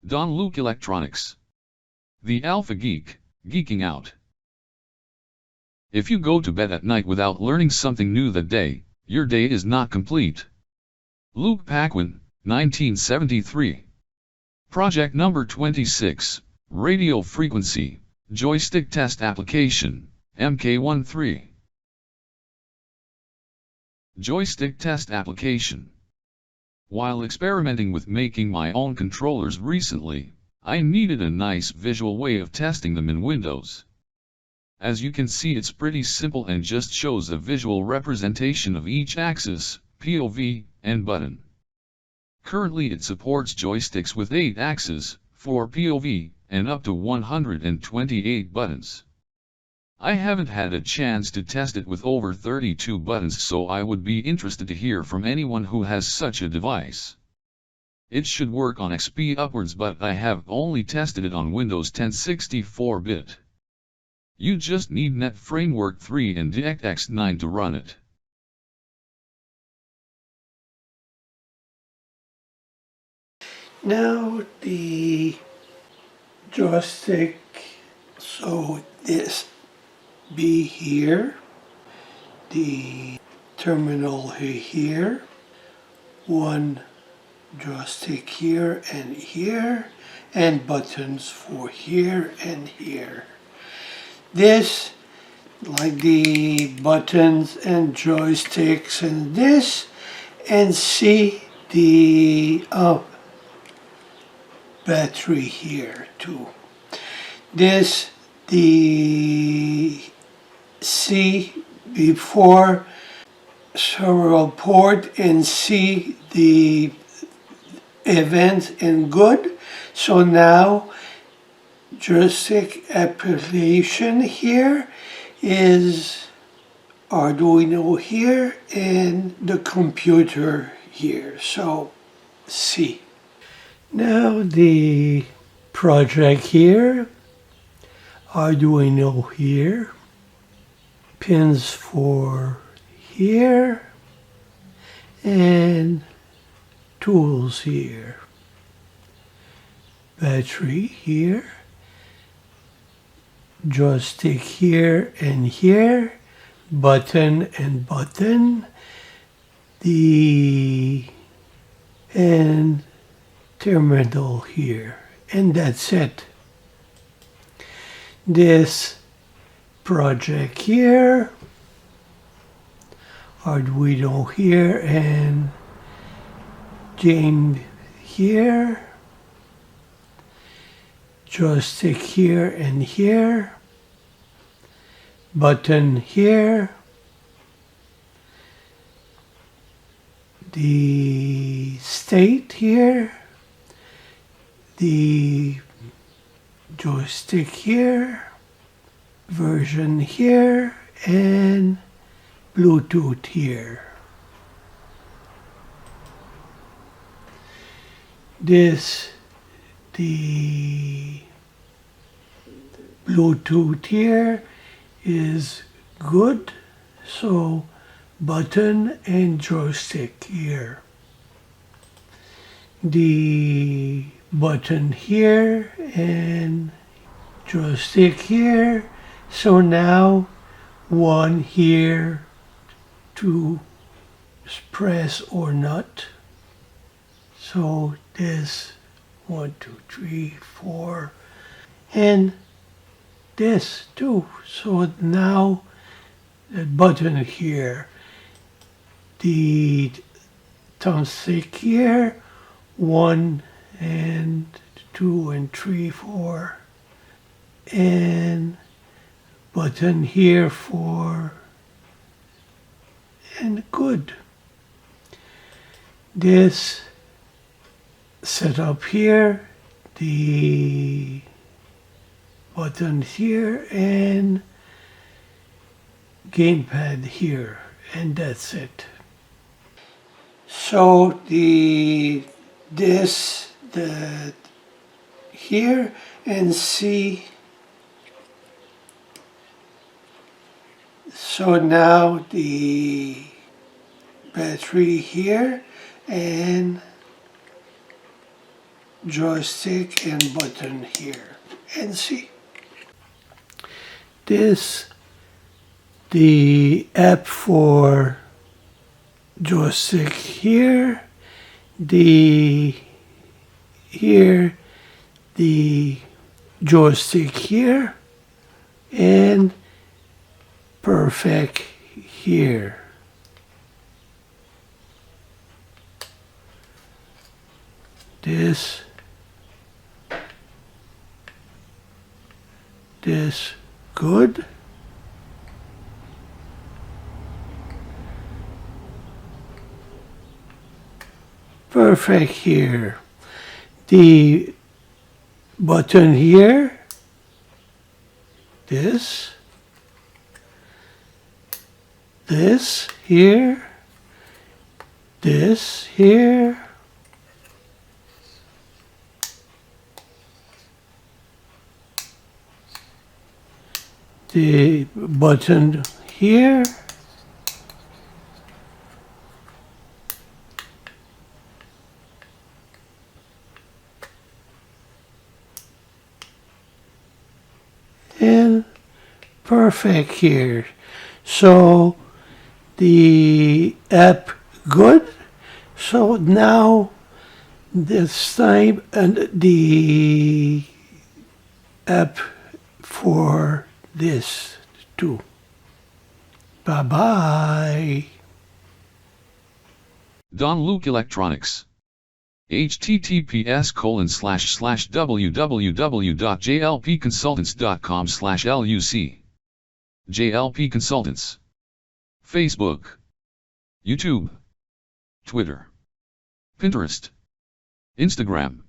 Don Luke Electronics. The Alpha Geek, geeking out. If you go to bed at night without learning something new that day, your day is not complete. Luke Paquin, 1973. Project number 26, Radio Frequency, Joystick Test Application, Mk13. Joystick Test Application. While experimenting with making my own controllers recently, I needed a nice visual way of testing them in Windows. As you can see, it's pretty simple and just shows a visual representation of each axis, POV, and button. Currently it supports joysticks with 8 axes, 4 POV, and up to 128 buttons. I haven't had a chance to test it with over 32 buttons, so I would be interested to hear from anyone who has such a device. It should work on XP upwards, but I have only tested it on Windows 10 64-bit. You just need Net Framework 3 and DirectX 9 to run it. Now the joystick, so this be here, the terminal here, one joystick here, and buttons for here and here. This, like the buttons and joysticks and this, and see the battery here too. This, the C before serial port, and see the event in good. So now joystick application here is Arduino here and the computer here. So C. Now the project here, Arduino here, pins for here, and tools here, battery here, joystick here and here, button and button, and terminal here, and that's it. This project here, Arduino here, and game here, joystick here and here, button here, the state here, the joystick here, version here, and Bluetooth here. This, the Bluetooth here is good, so button and joystick here. The button here and joystick here, so now one here to press or not. So this 1, 2, 3, 4, and this too. So now the button here, the thumbstick here, 1 and 2 and 3, 4, and button here for, and good. This setup here, the button here, and Gamepad here, and that's it. So the here, and see. So now the battery here and joystick and button here. And see. This the app for joystick here, the joystick here, and perfect here. This good. Perfect here. The button here, this here, this here, the button here, and perfect here. So the app good. So now this time and the app for this too. Bye bye. Don Luke Electronics. https://www.jlpconsultants.com/luc. JLP Consultants. Facebook, YouTube, Twitter, Pinterest, Instagram.